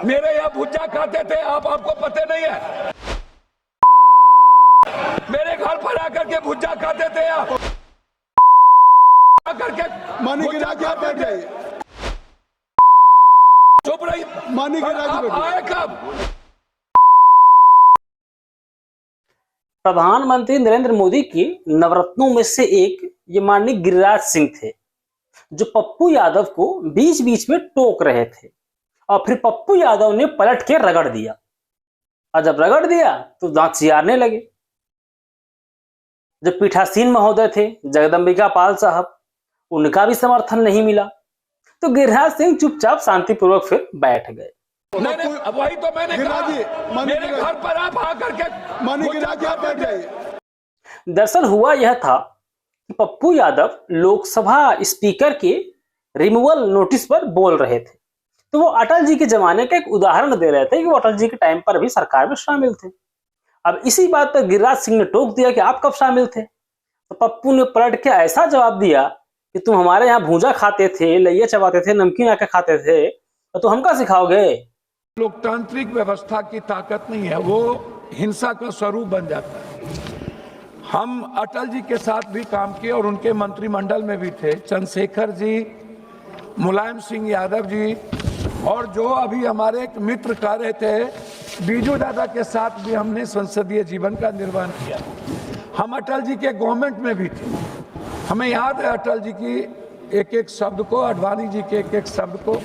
मेरे यहाँ भुज्जा खाते थे आप, आपको पता नहीं है। मेरे घर पर आकर के भुज्जा खाते थे आप, आकर के मानी के राज आप बैठ जाइए। चुप रही। मानी के राज आप बैठ आए कब? प्रधानमंत्री नरेंद्र मोदी की नवरत्नों में से एक ये माननीय गिरिराज सिंह थे, जो पप्पू यादव को बीच बीच में टोक रहे थे और फिर पप्पू यादव ने पलट के रगड़ दिया। और जब रगड़ दिया तो दांत चियारने लगे। जब पीठासीन महोदय थे जगदम्बिका पाल साहब, उनका भी समर्थन नहीं मिला तो गिरिराज सिंह चुपचाप शांतिपूर्वक फिर बैठ गए। नहीं, वही तो मैंने कहा। मेरे घर पर आप आकर के मानी के राज आप बैठ जाइए। दरअसल हुआ यह था कि पप्पू यादव लोकसभा स्पीकर के रिमूवल नोटिस पर बोल रहे थे, तो वो अटल जी के जमाने का एक उदाहरण दे रहे थे कि वो अटल जी के टाइम पर भी सरकार में शामिल थे। अब इसी बात पर गिरिराज सिंह ने टोक दिया कि आप कब शामिल थे। तो पप्पू ने पलट के ऐसा जवाब दिया कि तुम हमारे यहाँ भूजा खाते थे, लइया चबाते थे, नमकीन आके खाते थे, तो तुम हमका सिखाओगे। लोकतांत्रिक व्यवस्था की ताकत नहीं है, वो हिंसा का स्वरूप बन जाता है। हम अटल जी के साथ भी काम किए और उनके मंत्रिमंडल में भी थे। चंद्रशेखर जी, मुलायम सिंह यादव जी, और जो अभी हमारे एक मित्र कह रहे थे बीजू दादा के साथ भी हमने संसदीय जीवन का निर्वहन किया। हम अटल जी के गवर्नमेंट में भी थे। हमें याद है अटल जी की एक एक शब्द को, अडवाणी जी के एक एक शब्द को।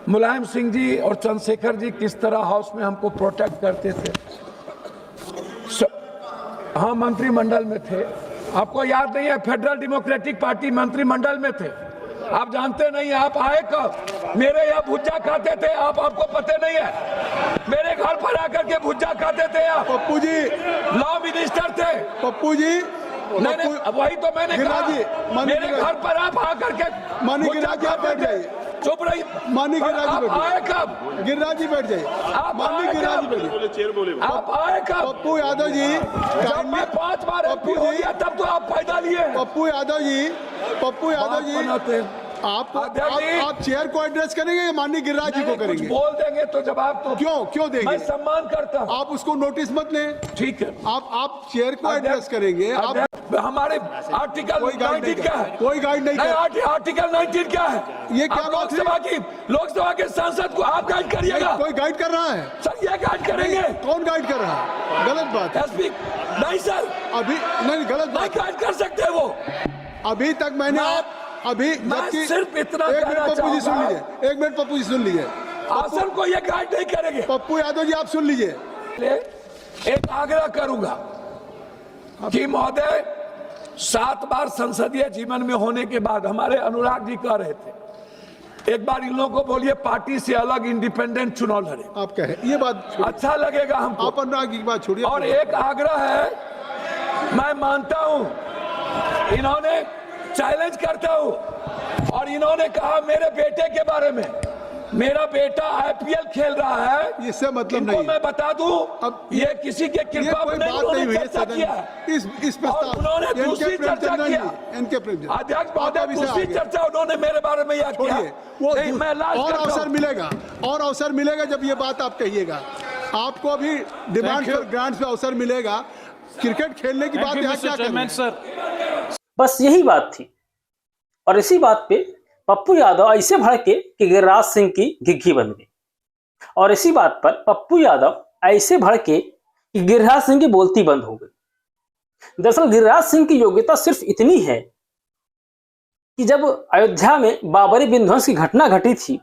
मुलायम सिंह जी और चंद्रशेखर जी किस तरह हाउस में हमको प्रोटेक्ट करते थे। हाँ, मंत्रिमंडल में थे। आपको याद नहीं है? फेडरल डेमोक्रेटिक पार्टी मंत्रिमंडल में थे। आप जानते नहीं, आप आए कब? मेरे यहाँ भुज्जा खाते थे आप, आपको पता नहीं है। मेरे घर पर आकर के भुज्जा खाते थे आप। पप्पू जी लॉ मिनिस्टर थे। पप्पू जी नहीं, वही तो मैंने कहा। मेरे घर पर आप आकर के मानी के राज आप बैठ जाइए। चुप रही। मानी के राज आप बैठ आए कब? गिरिराज जी बैठ जाइए। आप मानी आए के राज कब? बैठ। आप आए कब? पप्पू यादव जी जब मैं 5 बार एमपी हो गया तब तो आप फायदा लिए। पप्पू यादव जी आप चेयर को एड्रेस करेंगे या माननीय गिरिराज जी को करेंगे? बोल देंगे तो जवाब तो क्यों देंगे? मैं सम्मान करता हूं। आप उसको नोटिस मत लें। ठीक है, आप चेयर को एड्रेस करेंगे। आप हमारे आर्टिकल कोई गाइड 19 क्या है? कोई गाइड नहीं कर। आर्टिकल 19 क्या है? ये क्या बात है? लोकसभा के सांसद को आप गाइड करिएगा। कोई गाइड कर रहा है सर? ये गाइड करेंगे? कौन गाइड कर रहा है? गलत बात है। एसपी नहीं सर, अभी नहीं, गलत नहीं बात। गाइड कर सकते वो। अभी तक मैंने अभी मैं सिर्फ इतना एक कहना मिनट पप्पू जी सुन चाहूंगा। लीजिए। एक मिनट पप्पू जी सुन लीजिए। आसन को ये गाइड नहीं करेंगे। पप्पू यादव जी आप सुन लीजिए। एक आग्रह करूंगा कि महोदय, 7 बार संसदीय जीवन में होने के बाद हमारे अनुराग जी कह रहे थे, एक बार इन लोगों को बोलिए पार्टी से अलग इंडिपेंडेंट चुनाव लड़े। आप कहें ये बात अच्छा लगेगा हमको। आप अनुराग की बात छोड़िए। और एक आग्रह है, मैं मानता हूं इन्होंने चैलेंज करता हूं, और इन्होंने कहा मेरे बेटे के बारे में, मेरा बेटा आईपीएल खेल रहा है। इससे मतलब इनको नहीं। मैं बता दूं, अब ये किसी के कृपा कोई में बात नहीं हुई है चर्चा किया। इस प्रस्ताव उन्होंने दूसरी चर्चा किया। इनके प्रेम अध्यक्ष महोदय, दूसरी चर्चा उन्होंने मेरे बारे में यह किया। वो मैं लास्ट और करता अवसर हूं। मिलेगा, और अवसर मिलेगा जब ये बात आप कहिएगा। आपको अभी डिमांड फॉर ग्रांट्स पे अवसर मिलेगा। क्रिकेट खेलने की बात यहाँ क्या करना? बस यही बात थी। और इसी बात पे पप्पू यादव ऐसे भड़के कि गिरिराज सिंह की घिघी बन गई। और इसी बात पर पप्पू यादव ऐसे भड़के कि गिरिराज सिंह की बोलती बंद हो गई। दरअसल गिरिराज सिंह की योग्यता सिर्फ इतनी है कि जब अयोध्या में बाबरी विध्वंस की घटना घटी थी,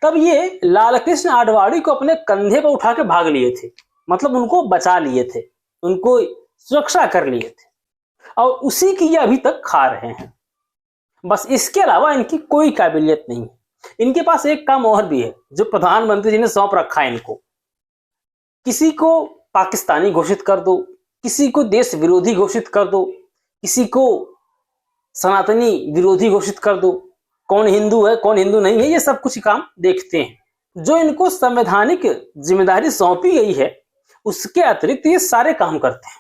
तब ये लालकृष्ण आडवाणी को अपने कंधे पर उठा के भाग लिए थे। मतलब उनको बचा लिए थे, उनको सुरक्षा कर लिए थे, और उसी की ये अभी तक खा रहे हैं। बस इसके अलावा इनकी कोई काबिलियत नहीं है। इनके पास एक काम और भी है जो प्रधानमंत्री जी ने सौंप रखा है इनको। किसी को पाकिस्तानी घोषित कर दो, किसी को देश विरोधी घोषित कर दो, किसी को सनातनी विरोधी घोषित कर दो, कौन हिंदू है कौन हिंदू नहीं है, ये सब कुछ काम देखते हैं। जो इनको संवैधानिक जिम्मेदारी सौंपी गई है उसके अतिरिक्त ये सारे काम करते हैं।